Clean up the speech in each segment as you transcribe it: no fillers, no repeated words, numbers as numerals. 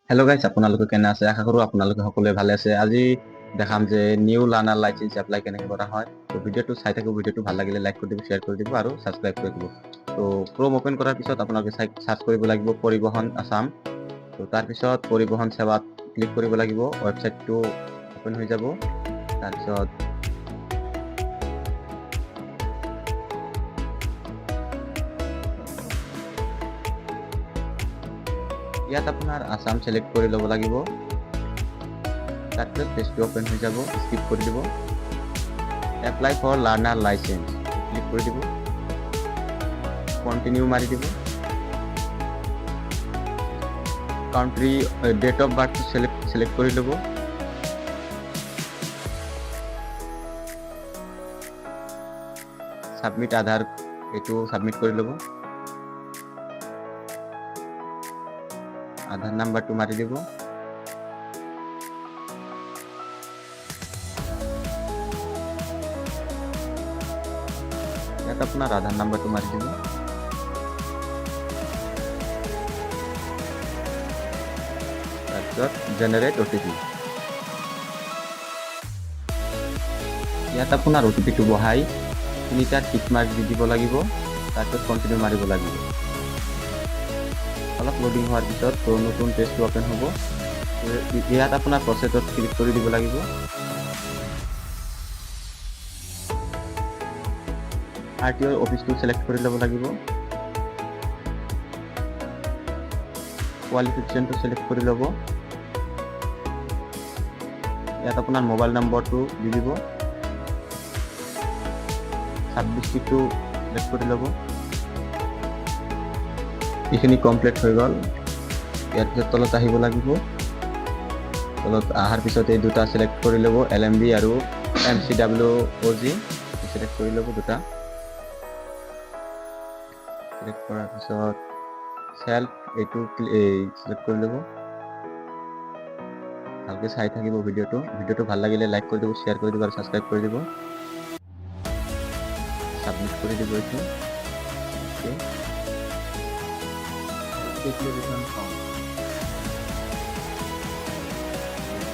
Hello' guys, আপোনালোকে কেনে আছে? আশা কৰোঁ আপোনালোকে সকলোৱে ভালে আছে। আজি দেখাম যে নিউ লাৰ্ণাৰ লাইচেন্স এপ্লাই কেনেকৈ কৰা হয়। তো ভিডিঅ'টো চাই থাকোঁ। ভিডিঅ'টো ভাল লাগিলে লাইক কৰি দিব, শ্বেয়াৰ কৰি দিব আৰু ছাবস্ক্ৰাইব কৰি দিব। তো ক্ৰোম অ'পেন কৰাৰ পিছত আপোনালোকে চাৰ্চ কৰিব লাগিব পৰিবহণ আছাম। তো তাৰপিছত পৰিবহণ সেৱাত ক্লিক কৰিব লাগিব। ৱেবছাইটটো অ'পেন হৈ যাব। তাৰপিছত ইয়াত আপোনাৰ আছাম চিলেক্ট কৰি ল'ব লাগিব। তাৰপিছত পেজটো অ'পেন হৈ যাব, স্কিপ কৰি দিব। Apply for learner licence click কৰি দিব, কণ্টিনিউ মাৰি দিব। Country date of birth select করে লব। সাবমিট আধার এটু সাবমিট করে লব। আধার নাম্বারটো মারি দিব। ইয়াত আপনার আধার নাম্বারটো মারি দিব। তাৰপিছত জেনাৰেট ওটিপি। ইয়াত আপোনাৰ ওটিপিটো বহাই 3টা টিক মাৰ্ক দি দিব লাগিব। তাৰপিছত কণ্টিনিউ মাৰিব লাগিব। অলপ লোডিং হোৱাৰ পিছত নতুন পেজটো ওপেন হ'ব। ইয়াত আপোনাৰ প্ৰচেছত ক্লিক কৰি দিব লাগিব। আৰটিঅ অফিসটো সিলেক্ট কৰি ল'ব লাগিব। কোৱালিফিকেশ্যনটো সিলেক্ট কৰি ল'ব। ইয়াত আপোনাৰ মোবাইল নম্বৰটো দি দিব। সাব ডিস্ট্ৰিক্টটো সিলেক্ট কৰি ল'ব। এইখিনি কমপ্লিট হৈ গ'ল। ইয়াৰ পিছত তলত আহিব লাগিব। তলত অহাৰ পিছত এই দুটা সিলেক্ট কৰি ল'ব, LMB আৰু MCWOG সিলেক্ট কৰি ল'ব দুটা। সিলেক্ট কৰাৰ পিছত সেল্ফ এইটো সিলেক্ট কৰি ল'ব। ভালকৈ চাই থাকিব ভিডিঅ'টো ভাল লাগিলে লাইক কৰি দিব, শ্বেয়াৰ কৰি দিব আৰু ছাবস্ক্ৰাইব কৰি দিব। সাবমিট কৰি দিব এইটো।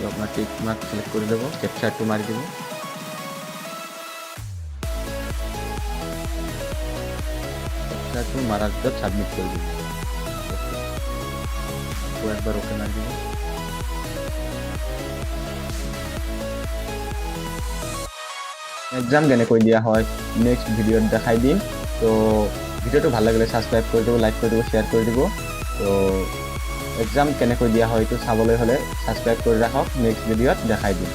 আপনার টিক মার্ক সিলেক্ট করে দেব, ক্যাপচারটো মারি দেব। ক্যাপচারটো মারার পর সাবমিট করে দেব। তো একবার ওকে মারি দেব। এক্সাম কেনেকৈ দিয়া হয় নেক্সট ভিডিঅ'ত দেখাই দিম। তো ভিডিঅ'টো ভাল লাগিলে ছাবস্ক্ৰাইব কৰি দিব, লাইক কৰি দিব, শ্বেয়াৰ কৰি দিব। তো এক্সাম কেনেকৈ দিয়া হয় এইটো চাবলৈ হ'লে ছাবস্ক্ৰাইব কৰি ৰাখক, নেক্সট ভিডিঅ'ত দেখাই দিম।